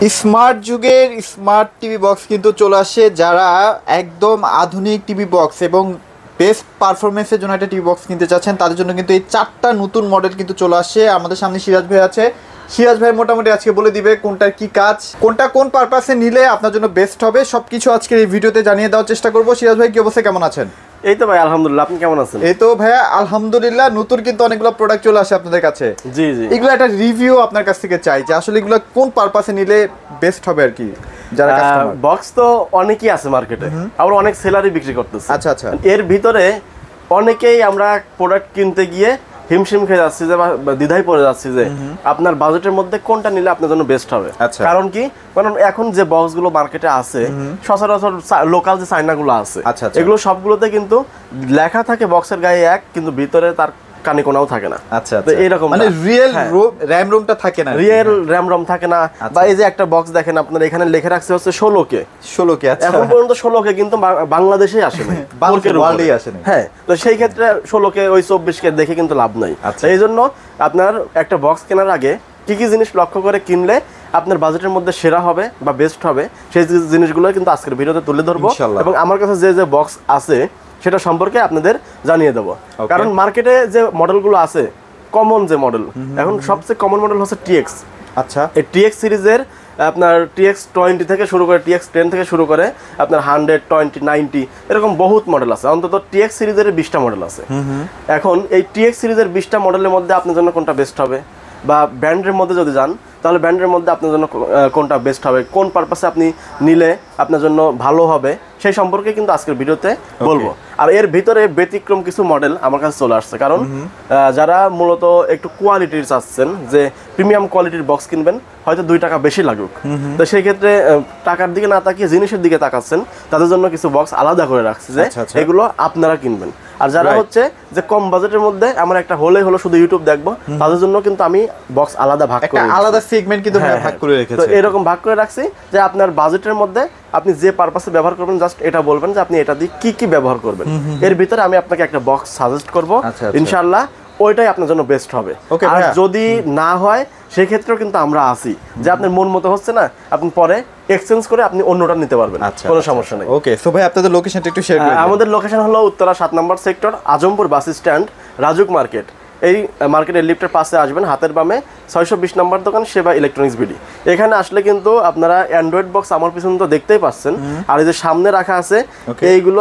Smart যুগের smart TV box কিন্তু চলে আসে, যারা একদম আধুনিক টিভি বক্স এবং বেস্ট পারফরমেন্সের জন্য একটা টিভি বক্স কিনতে চাচ্ছেন, তাদের জন্য কিন্তু এই 4টা নতুন মডেল কিন্তু চলে আসে। আমাদের সামনে সিরাজ ভাই আছে। সিরাজ ভাই মোটামুটি আজকে বলে দিবে কোনটার কি কাজ, কোনটা কোন পারপাসে নিলে আপনার জন্য বেস্ট হবে, সবকিছু আজকের এই ভিডিওতে জানিয়ে দেওয়ার চেষ্টা করবো। সিরাজ ভাই কি অবস্থা, কেমন আছেন? এই তো ভাই আলহামদুলিল্লাহ, আপনি কেমন আছেন? এই তো ভাইয়া আলহামদুলিল্লাহ। নতুন কিন্তু অনেকগুলো প্রোডাক্ট চলে আসে আপনাদের কাছে। জি জি, এগুলো একটা রিভিউ আপনার কাছ থেকে চাই যে আসলে এগুলো কোন পারপাসে নিলে বেস্ট হবে আর কি। যারা কাস্টমার বক্স তো অনেকই আছে মার্কেটে, আবার অনেক সেলারই বিক্রি করতেছে। আচ্ছা আচ্ছা, এর ভিতরে অনেকেই আমরা প্রোডাক্ট কিনতে গিয়ে হিমশিম খেয়ে যাচ্ছি যে বা দ্বিধায় পড়ে যাচ্ছি যে আপনার বাজেটের মধ্যে কোনটা নিলে আপনার জন্য বেস্ট হবে। কারণ কি, কারণ এখন যে বক্সগুলো মার্কেটে আছে সচরাচর লোকাল যে চাইনাগুলো আছে এগুলো সবগুলোতে কিন্তু লেখা থাকে বক্সের গায়ে এক, কিন্তু ভিতরে তার কানে কোনাও থাকে না। আচ্ছা আচ্ছা, এইরকম মানে রিয়েল র‍্যাম রোমটা থাকে না, রিয়েল র‍্যাম রম থাকে না। বা এই যে একটা বক্স দেখেন আপনার এখানে লেখা রাখছে হচ্ছে 16K। আচ্ছা, এখন পর্যন্ত 16K কিন্তু বাংলাদেশেই আসে না, ওয়ার্ল্ডেই আসে না। হ্যাঁ, তো সেই ক্ষেত্রে 16K ওই 24K দেখে কিন্তু লাভ নাই। এই জন্য আপনার একটা বক্স কেনার আগে কি কি জিনিস লক্ষ্য করে কিনলে আপনার বাজেটের মধ্যে সেরা হবে বা বেস্ট হবে, সেই জিনিসগুলো কিন্তু আজকের ভিডিওতে তুলে ধরবো। এবং আমার কাছে যে যে বক্স আছে সেটা সম্পর্কে আপনাদের জানিয়ে দেবো। কারণ মার্কেটে যে মডেলগুলো আছে, কমন যে মডেল, এখন সবচেয়ে কমন মডেল হচ্ছে TX। আচ্ছা, এই TX সিরিজের আপনার TX 20 থেকে শুরু করে TX 10 থেকে শুরু করে আপনার 100, 20, 90 এরকম বহুত মডেল আছে। অন্তত TX সিরিজের 20টা মডেল আছে। এখন এই TX সিরিজের 20টা মডেলের মধ্যে আপনার জন্য কোনটা বেস্ট হবে, বা ব্র্যান্ডের মধ্যে যদি যান তাহলে ব্র্যান্ডের মধ্যে আপনার জন্য কোনটা বেস্ট হবে, কোন পারপাসে আপনি নিলে আপনার জন্য ভালো হবে, সেই সম্পর্কে কিন্তু আজকের ভিডিওতে বলবো। আর এর ভিতরে ব্যতিক্রম কিছু মডেল আমার কাছে চলে আসছে, কারণ যারা মূলত একটু কোয়ালিটির চাচ্ছেন, যে প্রিমিয়াম কোয়ালিটির বক্স কিনবেন, হয়তো 2 টাকা বেশি লাগুক, তো সেই ক্ষেত্রে টাকার দিকে না তাকিয়ে জিনিসের দিকে তাকাচ্ছেন, তাদের জন্য কিছু বক্স আলাদা করে রাখছে যে এগুলো আপনারা কিনবেন। আর যারা হচ্ছে যে কম বাজেটের মধ্যে আমার একটা হলো শুধু ইউটিউব দেখবো, তাদের জন্য কিন্তু আমি বক্স আলাদা ভাগ করে, আলাদা সেগমেন্ট কিন্তু ভাগ করে রেখেছি। তো এরকম ভাগ করে রাখছি যে আপনার বাজেটের মধ্যে আপনি যে পারপাসে ব্যবহার করবেন, জাস্ট এটা বলবেন যে আপনি এটা দিয়ে কি কি ব্যবহার করবেন। এর ভিতরে আমি আপনাকে একটা বক্স সাজেস্ট করব, ইনশাআল্লাহ ওইটাই আপনার জন্য বেস্ট হবে। আর যদি না হয় সেক্ষেত্রেও কিন্তু আমরা আছি, যে আপনার মন মতো হচ্ছে না, আপনি পরে এক্সচেঞ্জ করে আপনি অন্যটা নিতে পারবেন, কোনো সমস্যা নেই। ওকে, সো ভাই আপনাদের লোকেশনটা একটু শেয়ার করুন। আমাদের লোকেশন হলো উত্তরা 7 নম্বর sector, Azampur bus stand, Rajuk market. এই মার্কেটের লিফটের পাশে আসবেন, হাতের বামে 620 নম্বর দোকান, সেবা ইলেকট্রনিক্স বিডি। এখানে আসলে কিন্তু আপনারা অ্যান্ড্রয়েড বক্স আমার পিছনে তো দেখতেই পাচ্ছেন, আর এই যে সামনে রাখা আছে এইগুলো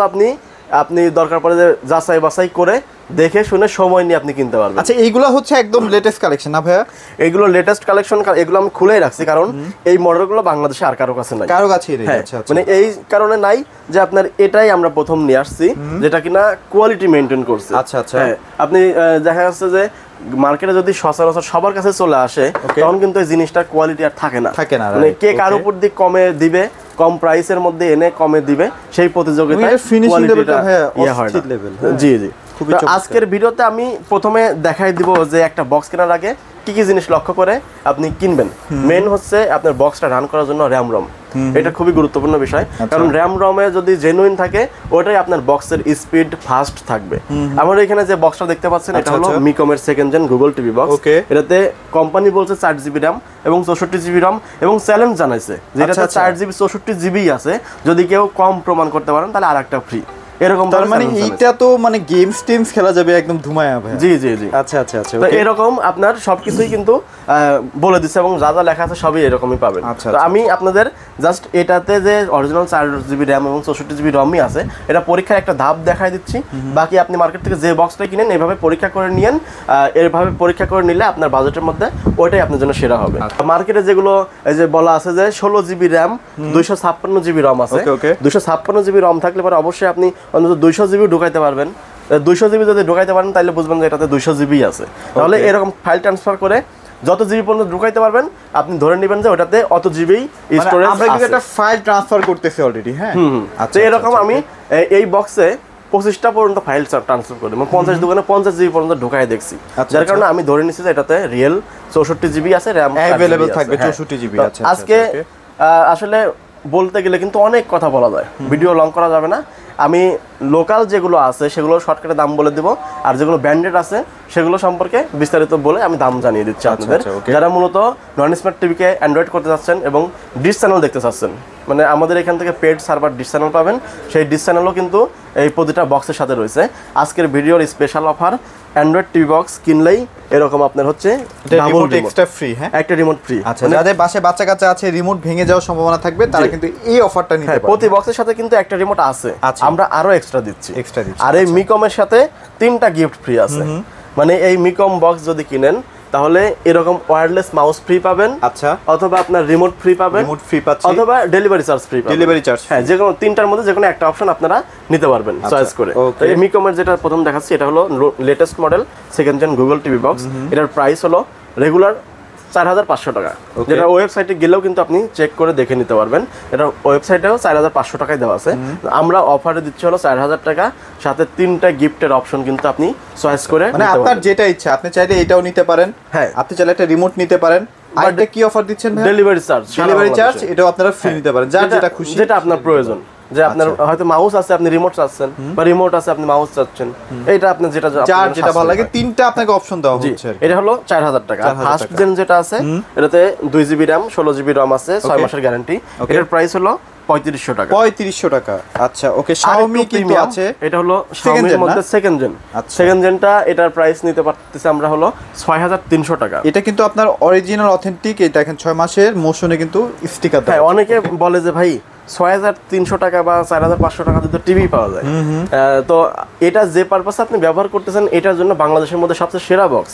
আপনি দরকার পড়ে যে যাচাই বাছাই করে দেখে শুনে সময় নিয়ে আপনি কিনতে পারবেন। আচ্ছা, এইগুলো হচ্ছে একদম লেটেস্ট কালেকশন না ভাইয়া? এগুলো লেটেস্ট কালেকশন, এগুলো আমি খুলেই রাখছি, কারণ এই মডেলগুলো বাংলাদেশে আর কারো কাছে নাই, কারো কাছেই নেই। মানে এই কারণে নাই যে আপনার এটাই আমরা প্রথম নিয়ে আসছি, যেটা কিনা কোয়ালিটি মেইনটেইন করছে। আচ্ছা আচ্ছা, আপনি দেখা যাচ্ছে যে মার্কেটে যদি সচরাচর সবার কাছে চলে আসে, তখন কিন্তু এই জিনিসটার কোয়ালিটি আর থাকে না। মানে কে কার উপর দিক কমে দিবে, কম প্রাইসের মধ্যে এনে কমে দিবে, সেই প্রতিযোগিতায় কোয়ালিটিটা হয় না। জি জি, আজকের ভিডিওতে আমি প্রথমে দেখাই দিব যে একটা বক্স কেনার আগে কি কি জিনিস লক্ষ্য করে আপনি কিনবেন। মেইন হচ্ছে আপনার বক্সটা রান করার জন্য র‍্যাম রম, এটা খুবই গুরুত্বপূর্ণ বিষয়। কারণ র‍্যাম রমে যদি জেনুইন থাকে, ওটাই আপনার বক্সের স্পিড ফাস্ট থাকবে। আমার এখানে যে বক্সটা দেখতে পাচ্ছেন, এটা হলো মিকমের second gen Google TV box. এটাতে কোম্পানি বলছে 4GB র‍্যাম এবং 64GB রম, এবং চ্যালেঞ্জ জানাইছে যেটাতে 4GB 64GB আছে, যদি কেউ কম প্রমাণ করতে পারেন তাহলে আরেকটা ফ্রি। এরকম, তার মানে এইটা তো মানে গেমস টিমস খেলা যাবে একদম ধুমায়া ভাই। জি জি জি, আচ্ছা আচ্ছা আচ্ছা, তো এরকম আপনার সবকিছুই কিন্তু বলে দিচ্ছে, এবং যা যা লেখা আছে সবই এরকমই পাবেন। তো আমি আপনাদের জাস্ট এটাতে যে অরিজিনাল 4GB র‍্যাম এবং 64GB রমই আছে, এটা পরীক্ষার একটা ধাপ দেখাই দিচ্ছি। বাকি আপনি মার্কেট থেকে যে বক্সটা কিনেন এইভাবে পরীক্ষা করে নিয়েন, এইভাবে পরীক্ষা করে নিলে আপনার বাজেটের মধ্যে ওইটাই আপনার জন্য সেরা হবে। মার্কেটে যেগুলো এই যে বলা আছে যে 16GB র‍্যাম 256GB রম আছে, 256GB রম থাকলে পরে অবশ্যই আপনি অন্তত 200GB ঢুকাইতে পারবেন। 200GB যদি ঢুকাইতে পারেন তাহলে বুঝবেন যে এটাতে 200GB আছে। তাহলে এরকম ফাইল ট্রান্সফার করে যত জিবি পর্যন্ত ঢুকাইতে পারবেন, আপনি ধরে নেবেন যে ওটাতে অত জিবি স্টোরেজ আছে। আমরা কিন্তু একটা ফাইল ট্রান্সফার করতেছি অলরেডি। হ্যাঁ, আচ্ছা, এরকম আমি এই বক্সে 25টা পর্যন্ত ফাইল ট্রান্সফার করি, মানে 50 দোকানে 50GB পর্যন্ত ঢুকাই দেখছি, যার কারণে আমি ধরে নিচ্ছি যে এটাতে রিয়েল 64GB আছে, র‍্যাম अवेलेबल থাকবে 64GB। আচ্ছা, আজকে আসলে বলতে গেলে কিন্তু অনেক কথা বলা যায়, ভিডিও লং করা যাবে না। আমি লোকাল যেগুলো আছে সেগুলো শর্টকাটে দাম বলে দিব, আর যেগুলো ব্র্যান্ডেড আছে সেগুলো সম্পর্কে বিস্তারিত বলে আমি দাম জানিয়ে দিচ্ছি আপনাদের। যারা মূলত নন স্মার্ট টিভিকে অ্যান্ড্রয়েড করতে চাচ্ছেন এবং ডিশ চ্যানেল দেখতে চাচ্ছেন, মানে আমাদের এখান থেকে পেড সার্ভার ডিশ চ্যানেল পাবেন, সেই ডিশ চ্যানেলও কিন্তু এই প্রতিটা বক্সের সাথে রয়েছে। আজকের ভিডিওর special offer, Android TV box কিনলেই এরকম আপনার হচ্ছে রিমোট এক্সট্রা ফ্রি। হ্যাঁ, একটা রিমোট ফ্রি। আচ্ছা, যাদের বাসায় বাচ্চা কাচ্চা আছে রিমোট ভেঙে যাওয়ার সম্ভাবনা থাকবে তারা কিন্তু এই অফারটা নিতে পারবে। প্রতি বক্সের সাথে কিন্তু একটা রিমোট আছে, আমরা আরো এক্সট্রা দিচ্ছি। আর এই মিকমের সাথে 3টা গিফট ফ্রি আছে। মানে এই মিকম বক্স যদি কিনেন তাহলে এরকম ওয়্যারলেস মাউস ফ্রি পাবেন, আচ্ছা, অথবা আপনার রিমোট ফ্রি পাবেন, রিমোট ফ্রি পাচ্ছেন, অথবা ডেলিভারি চার্জ ফ্রি পাবেন। ডেলিভারি চার্জ, হ্যাঁ, যে কোনো 3টার মধ্যে যে কোনো একটা অপশন আপনারা নিতে পারবেন চয়েস করে। তো এই মিকমের যেটা প্রথম দেখাচ্ছি এটা হলো latest model second gen Google TV box. এটার প্রাইস হলো রেগুলার 4500 টাকা, যেটা ওয়েবসাইটে গেলেও কিন্তু আপনি চেক করে দেখে নিতে পারবেন। এটা ওয়েবসাইটেও 4500 টাকায় দেওয়া আছে। আমরা অফারে দিচ্ছি হলো 4000 টাকা, সাথে 3টা গিফটের অপশন কিন্তু আপনি চয়েস করে, মানে আপনার যেটা ইচ্ছা, আপনি চাইলে এটাও নিতে পারেন, হ্যাঁ, আপনি চাইলে একটা রিমোট নিতে পারেন। আরেকটা কি অফার দিচ্ছেন ভাই? ডেলিভারি চার্জ, এটাও আপনারা ফ্রি নিতে পারেন, যার যেটা খুশি, যেটা আপনার প্রয়োজন। যে আপনার হয়তো মাউস আছে আপনি রিমোট চাচ্ছেন, বা রিমোট আছে আপনি মাউস চাচ্ছেন, এটা আপনি যেটা ভালো লাগে 3টা আপনাকে অপশন দেওয়া হচ্ছে। এটা হলো 4000 টাকা। ফার্স্ট জেন যেটা আছে এটাতে 2GB RAM 16GB ROM আছে, 6 মাসের গ্যারান্টি। এটার প্রাইস হলো 3500 টাকা। 3500 টাকা, আচ্ছা ওকে। Xiaomi কিন্তু আছে, এটা হলো Xiaomi এর মধ্যে সেকেন্ড জেন। সেকেন্ড জেনটা এটার প্রাইস নিতে পারতেছি আমরা হলো 6300 টাকা। এটা কিন্তু আপনার অরিজিনাল অথেন্টিক, এই দেখেন 6 মাসের মোশনে কিন্তু স্টিকার দেওয়া। হ্যাঁ, অনেকে বলে যে ভাই 6300 টাকা বা 4500 টাকা দিয়ে টিভি পাওয়া যায়। তো এটা যে পারপাসে আপনি ব্যবহার করতেছেন এটার জন্য বাংলাদেশের মধ্যে সবচেয়ে সেরা বক্স।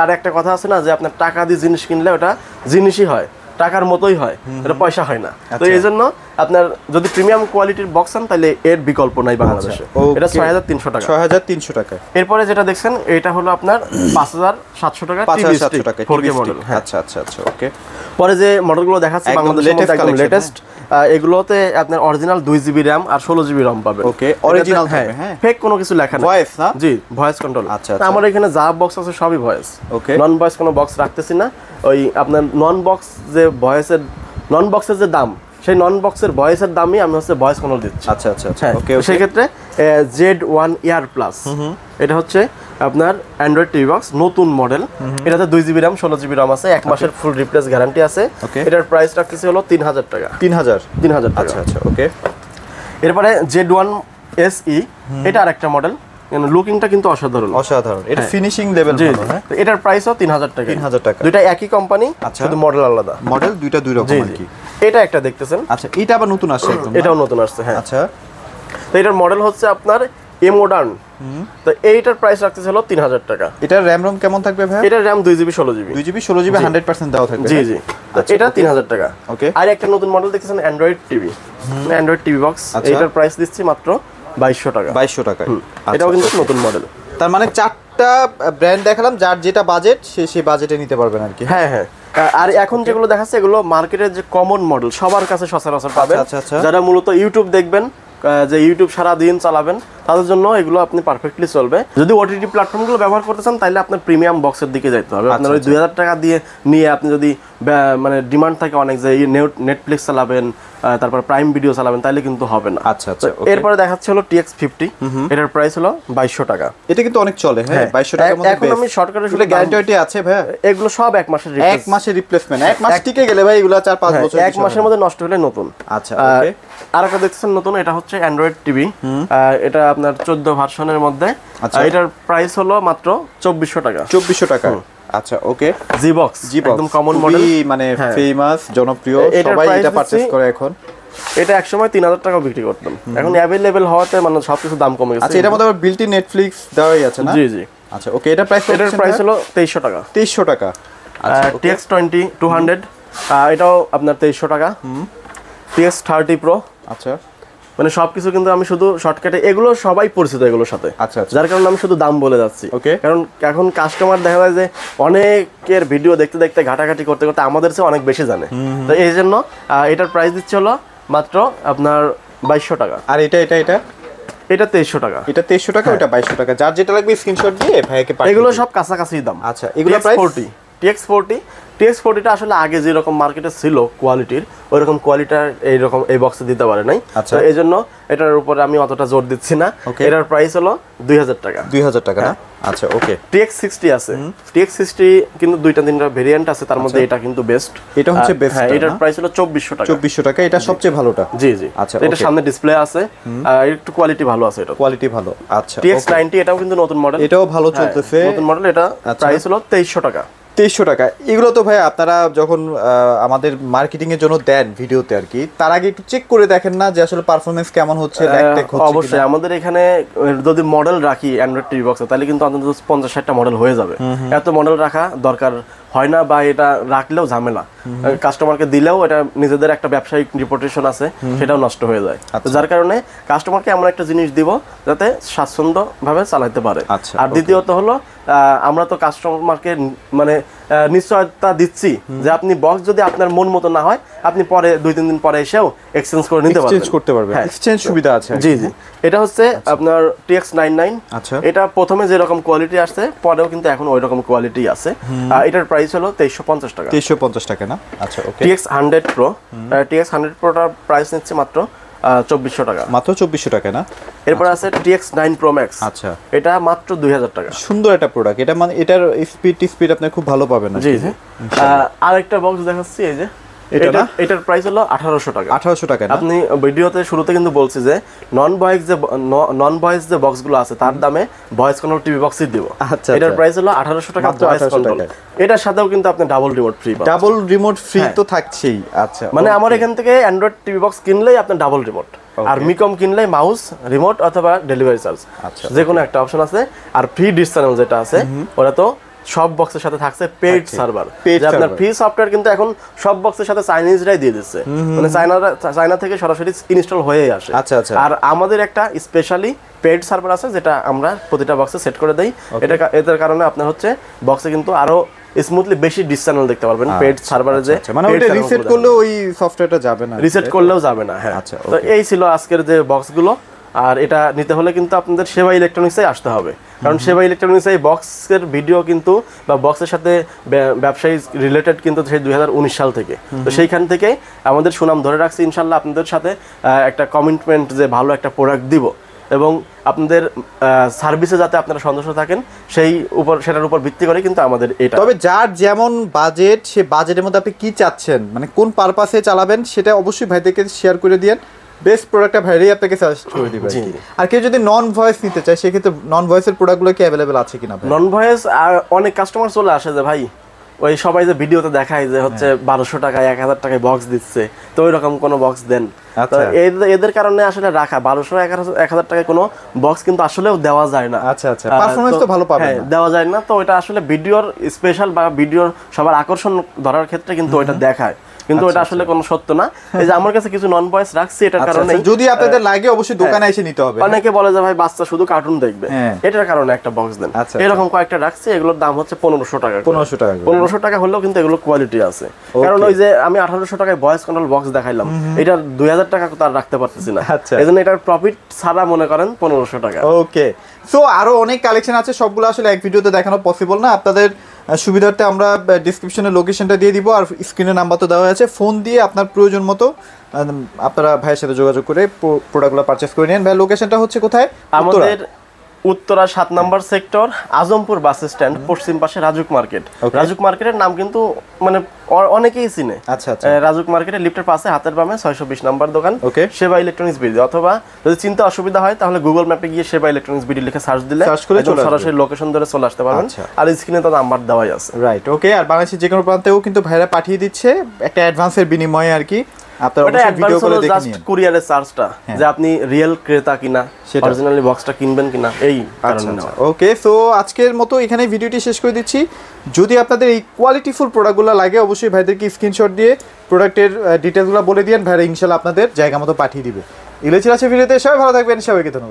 আর একটা কথা আছে না যে আপনার টাকা দিয়ে জিনিস কিনলে ওটা জিনিসই হয়, টাকার মতোই হয়, এটা পয়সা হয় না। তো এই জন্য আপনার যদি প্রিমিয়াম কোয়ালিটির বক্স আন তাহলে এর বিকল্প নাই বাংলাদেশে। এটা 6300 টাকা। 6300 টাকা। এরপরে যেটা দেখছেন এটা হলো আপনার 5700 টাকা, 5700 টাকা 4K মডেল। আচ্ছা আচ্ছা আচ্ছা, ওকে। পরে যে মডেলগুলো দেখাচ্ছি বাংলাদেশের মধ্যে একদম লেটেস্ট, এগুলোতে আপনার অরিজিনাল 2GB RAM আর 16GB ROM পাবেন। ওকে, অরিজিনাল, হ্যাঁ, ফেক কোনো কিছু লেখা নেই। ভয়েস না? জি, ভয়েস কন্ট্রোল। আচ্ছা, আমার এখানে যা বক্স আছে সবই ভয়েস। ওকে, নন ভয়েস কোনো বক্স রাখতেছি না। ওই আপনার নন বক্স যে ভয়েসের, নন বক্সের যে দাম, সেই নন বক্সের ভয়েসের দামই আমি হচ্ছে ভয়েস কন্ট্রোল দিচ্ছি। আচ্ছা আচ্ছা, ওকে। সেই ক্ষেত্রে Z1 Air Plus, এটা হচ্ছে আপনার অ্যান্ড্রয়েড টিভি বক্স নতুন মডেল। এটাতে 2GB RAM 16GB ROM আছে, 1 মাসের ফুল রিপ্লেস গ্যারান্টি আছে। এটার প্রাইস রাখতেছি হলো 3000 টাকা। 3000 টাকা। আচ্ছা আচ্ছা, ওকে। এরপরে Z1 SE, এটা আরেকটা মডেল, লুকিংটা কিন্তু অসাধারণ। এটা ফিনিশিং লেভেল ভালো। হ্যাঁ, এটার প্রাইসও 3000 টাকা। 3000 টাকা। দুইটা একই কোম্পানি, শুধু মডেল আলাদা। মডেল দুইটা দুই রকম আর কি। এটা একটা দেখতেছেন। আচ্ছা, এটা আবার নতুন আসছে একদম। এটাও নতুন আসছে, হ্যাঁ। আচ্ছা, তো এটার মডেল হচ্ছে আপনার এ মডার্ন। তো এইটার প্রাইস রাখতেছে হলো 3000 টাকা। এটার RAM ROM কেমন থাকবে ভাই? এটার RAM 2GB 16GB 100% দেওয়া থাকবে। জি জি, তো এটা 3000 টাকা। ওকে। আর একটা নতুন মডেল দেখতেছেন Android TV, Android TV box. এটার প্রাইস দিচ্ছি মাত্র 2200 টাকা। 2200 টাকা। এটাও কিন্তু নতুন মডেল। তার মানে 4টা ব্র্যান্ড দেখালাম, যার যেটা বাজেট সেই বাজেটে নিতে পারবেন আর কি। হ্যাঁ হ্যাঁ। আর এখন যেগুলো দেখাচ্ছে এগুলো মার্কেটের যে কমন মডেল, সবার কাছে সচরাচর পাবেন। যারা মূলত ইউটিউব দেখবেন, যে ইউটিউব সারা দিন চালাবেন, তাদের জন্য এগুলো আপনি পারফেক্টলি চলবে। যদি ওটিটি প্ল্যাটফর্মগুলো ব্যবহার করতে চান তাহলে আপনার প্রিমিয়াম বক্সের দিকে যেতে হবে। আপনার ওই 2000 টাকা দিয়ে নিয়ে আপনি যদি মানে ডিমান্ড থাকে অনেক যে নেটফ্লিক্স চালাবেন, তারপর প্রাইম ভিডিও চালাবেন, তাহলে কিন্তু হবে না। আচ্ছা আচ্ছা। এরপরে দেখাচ্ছে হলো TX50, এটার প্রাইস হলো 2200 টাকা। এটা কিন্তু অনেক চলে। হ্যাঁ, 2200 টাকার মধ্যে এখন আমি শর্টকাটে শুধু গ্যারান্টি আছে ভাই। এগুলো সব 1 মাসের রিপ্লেসমেন্ট। 1 মাসের রিপ্লেসমেন্ট, 1 মাস টিকে গেলে ভাই এগুলো 4-5 বছর, 1 মাসের মধ্যে নষ্ট হলে নতুন। আচ্ছা, ওকে। আরেকটা দেখছেন নতুন, এটা হচ্ছে অ্যান্ড্রয়েড টিভি। এটা আপনার 14 ভার্সনের মধ্যে। এটার প্রাইস হলো মাত্র 2400 টাকা। 2400 টাকা। আচ্ছা, ওকে। জি বক্স একদম কমন মডেল, মানে ফেমাস, জনপ্রিয়, সবাই এটা পারচেজ করে এখন। এটা একসময় 3000 টাকা বিক্রি করতাম, এখন অ্যাভেলেবেল হওয়াতে মানে সবকিছু দাম কমে গেছে। আচ্ছা, এটার মধ্যে আবার বিল্ট ইন নেটফ্লিক্স দেওয়াই আছে না? জি জি। আচ্ছা, ওকে। এটার প্রাইস হলো 2300 টাকা। 2300 টাকা। আচ্ছা, TX20 200, এটাও আপনার 2300 টাকা। TX30 Pro। আচ্ছা, মানে সবকিছু কিন্তু আমি শুধু শর্টকাটে, এগুলো সবাই পরিচিত এগুলোর সাথে। আচ্ছা, যার কারণে আমি শুধু দাম বলে যাচ্ছি। ওকে। কারণ এখন কাস্টমার দেখা যায় যে অনেকের ভিডিও দেখতে দেখতে ঘাটাঘাটি করতে করতে আমাদের চেয়ে অনেক বেশি জানে। তো এই জন্য এটার প্রাইস দিচ্ছে হলো মাত্র আপনার 2200 টাকা। আর এটা 2300 টাকা। এটা 2300 টাকা, ওটা 2200 টাকা। যার যেটা লাগবে স্ক্রিনশট দিয়ে ভাইকে পাঠিয়ে। এগুলো সব কাছাকাছি দাম। আচ্ছা, এগুলো প্রাইস TX40টা আসলে আগে যেরকম মার্কেটে ছিল কোয়ালিটির, ওইরকম কোয়ালিটির এইরকম এই বক্সে দিতে পারে নাই। তো এই জন্য এটার উপরে আমি অতটা জোর দিচ্ছি না। এটার প্রাইস হলো 2000 টাকা। 2000 টাকা না? আচ্ছা ওকে। TX60 আছে, TX60 কিন্তু 2-3টা ভেরিয়েন্ট আছে, তার মধ্যে এটা কিন্তু বেস্ট। এটা হচ্ছে বেস্ট। হ্যাঁ, এটার প্রাইস হলো 2400 টাকা। 2400 টাকা, এটা সবচেয়ে ভালোটা। জি জি। আচ্ছা, এটা সামনে ডিসপ্লে আছে, একটু কোয়ালিটি ভালো আছে, এটা কোয়ালিটি ভালো। আচ্ছা, TX90 এটাও কিন্তু নতুন মডেল, এটাও ভালো চলতেছে, নতুন মডেল। এটা প্রাইস হলো 2300 টাকা। 2300 টাকা। এগুলো তো ভাই আপনারা যখন আমাদের মার্কেটিং এর জন্য দেন ভিডিওতে আর কি, তার আগে একটু চেক করে দেখেন না যে আসলে পারফরম্যান্স কেমন হচ্ছে, ল্যাগটেক হচ্ছে? অবশ্যই আমাদের এখানে যদি মডেল রাখি অ্যান্ড্রয়েড টিভি বক্সে, তাহলে কিন্তু অন্তত 50-60টা মডেল হয়ে যাবে। এত মডেল রাখা দরকার হয় না, বা এটা রাখলেও ঝামেলা, কাস্টমারকে দিলেও এটা নিজেদের একটা ব্যবসায়িক রিপুটেশন আছে, সেটাও নষ্ট হয়ে যায়। যার কারণে কাস্টমারকে এমন একটা জিনিস দিব যাতে স্বাচ্ছন্দ্যভাবে চালাতে পারে। আর দ্বিতীয়ত হলো আমরা তো কাস্টমারকে মানে নিশ্চয়তা দিচ্ছি যে আপনি বক্স যদি আপনার মন মতো না হয়, আপনি পরে 2-3 দিন পরে এসেও এক্সচেঞ্জ করে নিতে পারবেন, এক্সচেঞ্জ করতে পারবেন। এক্সচেঞ্জ সুবিধা আছে। জি জি। এটা হচ্ছে আপনার TX99। আচ্ছা, এটা প্রথমে যেরকম কোয়ালিটি আসছে, পরেও কিন্তু এখন ওই রকম কোয়ালিটি আছে। এটার প্রাইস হলো 2350 টাকা। 2350 টাকা না? আচ্ছা ওকে। TX100 Pro, TX100 Proটার প্রাইস নিচ্ছে মাত্র 2400 টাকা। মাত্র 2400 টাকা না? এরপর আছে TX9 Pro Max। আচ্ছা, এটা মাত্র 2000 টাকা। সুন্দর একটা প্রোডাক্ট এটা, মানে এটার স্পিড আপনি খুব ভালো পাবেন। জি জি। আরেকটা বক্স দেখাচ্ছি, এই যে এটার প্রাইস হলো 1800 টাকা। 1800 টাকা। আপনি ভিডিওতে শুরুতে কিন্তু বলছি যে নন ভয়েস যে বক্সগুলো আছে তার দামে ভয়েস কন্ট্রোল টিভি বক্সই দিব। আচ্ছা, এটার প্রাইস হলো 1800 টাকা ভয়েস কন্ট্রোল। এটার সাথেও কিন্তু আপনি ডাবল রিমোট ফ্রি পাবেন। ডাবল রিমোট ফ্রি তো থাকছেই। আচ্ছা, মানে আমার এখান থেকে অ্যান্ড্রয়েড টিভি বক্স কিনলেই আপনি ডাবল রিমোট, আর মিকম কিনলে মাউস, রিমোট অথবা ডেলিভারি চার্জ, যে কোনো একটা অপশন আছে। আর ফ্রি ডিশ চ্যানেল যেটা আছে, ওটা তো সব বক্সের সাথে থাকছে পেইড সার্ভার। আপনার ফ্রি সফটওয়্যার কিন্তু এখন সব বক্সের সাথে চাইনিজরাই দিয়ে দিচ্ছে, মানে চায়না থেকে সরাসরি ইনস্টল হয়েই আসে। আচ্ছা আচ্ছা। আর আমাদের একটা স্পেশালি পেইড সার্ভার আছে, যেটা আমরা প্রতিটা বক্সে সেট করে দেই। এটার কারণে আপনার হচ্ছে বক্সে কিন্তু আরো স্মুথলি বেশি ডিশ চ্যানেল দেখতে পারবেন। পেইড সার্ভারে যে মানে ওইটা রিসেট করলেও ওই সফটওয়্যারটা যাবে না, রিসেট করলেও যাবে না। হ্যাঁ, তো এই ছিল আজকের যে বক্সগুলো। আর এটা নিতে হলে কিন্তু আপনাদের সেবা ইলেকট্রনিক্সে আসতে হবে, কারণ সেবা ইলেকট্রনিক্সে এই বক্সের ভিডিও কিন্তু বা বক্সের সাথে ব্যবসায়ী রিলেটেড কিন্তু সেই 2019 সাল থেকে। তো সেইখান থেকে আমাদের সুনাম ধরে রাখছি। ইনশাল্লাহ আপনাদের সাথে একটা কমিটমেন্ট যে ভালো একটা প্রোডাক্ট দিব, এবং আপনাদের সার্ভিসে যাতে আপনারা সন্তুষ্ট থাকেন সেটার উপর ভিত্তি করে কিন্তু আমাদের এটা। তবে যার যেমন বাজেট, সে বাজেটের মধ্যে আপনি কি চাচ্ছেন, মানে কোন পারপাসে চালাবেন, সেটা অবশ্যই ভাইদেরকে শেয়ার করে দিয়েন। বেস্ট প্রোডাক্টটা ভাইরাই আপনাকে সাজেস্ট করে দিবে। আর কেউ যদি নন ভয়েস নিতে চায়, সেক্ষেত্রে নন ভয়েসের প্রোডাক্টগুলো কি অ্যাভেলেবেল আছে কিনা? নন ভয়েস আর অনেক কাস্টমার চলে আসে যে ভাই ওই সবাই যে ভিডিওতে দেখায় যে হচ্ছে 1200 টাকায় 1000 টাকায় বক্স দিচ্ছে, তো ওই রকম কোনো বক্স দেন। এদের কারণে আসলে রাখা 1200-1000 টাকায় কোনো বক্স কিন্তু আসলেও দেওয়া যায় না। আচ্ছা আচ্ছা, পারফরম্যান্স তো ভালো পাবেন, দেওয়া যায় না। তো এটা আসলে ভিডিওর স্পেশাল বা ভিডিওর সবার আকর্ষণ ধরার ক্ষেত্রে কিন্তু ওইটা দেখায়, কিন্তু এটা আসলে কোনো সত্য না। এই যে আমার কাছে কিছু নন ভয়েস রাখছি, এটার কারণে যদি আপনাদের লাগে অবশ্যই দোকানে এসে নিতে হবে। অনেকে বলে যে ভাই বাচ্চা শুধু কার্টুন দেখবে, এটার কারণে একটা বক্স দেন। এরকম কয়েকটা রাখছি, এগুলোর দাম হচ্ছে 1500 টাকা। 1500 টাকা হলেও কিন্তু এগুলো কোয়ালিটি আছে। কারণ ওই যে আমি 1800 টাকায় ভয়েস কন্ট্রোল বক্স দেখাইলাম, এটা 2000 টাকা তো আর রাখতে পারতেছি না, এজন্য এটার প্রফিট ছাড়া মনে করেন 1500 টাকা। ওকে, সো আরো অনেক কালেকশন আছে, সবগুলো আসলে এক ভিডিওতে দেখানো পসিবল না। আপনাদের সুবিধার্থে আমরা ডেসক্রিপশনে লোকেশনটা দিয়ে দিব, আর স্ক্রিনে নাম্বার তো দেওয়া আছে। ফোন দিয়ে আপনার প্রয়োজন মতো আপনারা ভাইয়ের সাথে যোগাযোগ করে প্রোডাক্টগুলো পারচেস করে নেন। ভাই লোকেশনটা হচ্ছে কোথায়? আমাদের উত্তরা 7 নম্বর সেক্টর, আজমপুর বাস স্ট্যান্ড, পশ্চিম পাশে রাজুক মার্কেট। রাজুক মার্কেটের নাম কিন্তু মানে অনেকেই চিনে। আচ্ছা আচ্ছা। রাজুক মার্কেটের লিফটের পাশে হাতের বামে 620 নম্বর দোকান, সেবা ইলেকট্রনিক্স বিডি। অথবা যদি চিন্তা অসুবিধা হয় তাহলে গুগল ম্যাপে গিয়ে সেবা ইলেকট্রনিক্স বিডি লিখে সার্চ দিলে সরাসরি লোকেশন ধরে চলে আসতে পারবেন। আর স্ক্রিনে তো নাম্বার দেওয়াই আছে। রাইট, ওকে। আর বাংলাদেশের যে কোনো প্রান্তেও কিন্তু ভাইরা পাঠিয়ে দিচ্ছে একটা অ্যাডভান্সের বিনিময়ে আর কি। কুরিয়ারের চার্জটা যে আপনি রিয়েল ক্রেতা কিনা, অরিজিনালি বক্সটা কিনবেন কিনা, এই কারণে। ওকে, সো আজকের মতো এখানে ভিডিওটি শেষ করে দিচ্ছি। যদি আপনাদের এই কোয়ালিটিফুল প্রোডাক্টগুলো লাগে, অবশ্যই ভাইদেরকে স্ক্রিনশট দিয়ে প্রোডাক্টের ডিটেলসগুলো বলে দিন, ভাইরা ইনশাল্লাহ আপনাদের জায়গা মতো পাঠিয়ে দিবে। এগুলো ছিল আছে ভিডিওতে। সবাই ভালো থাকবেন, সবাইকে ধন্যবাদ।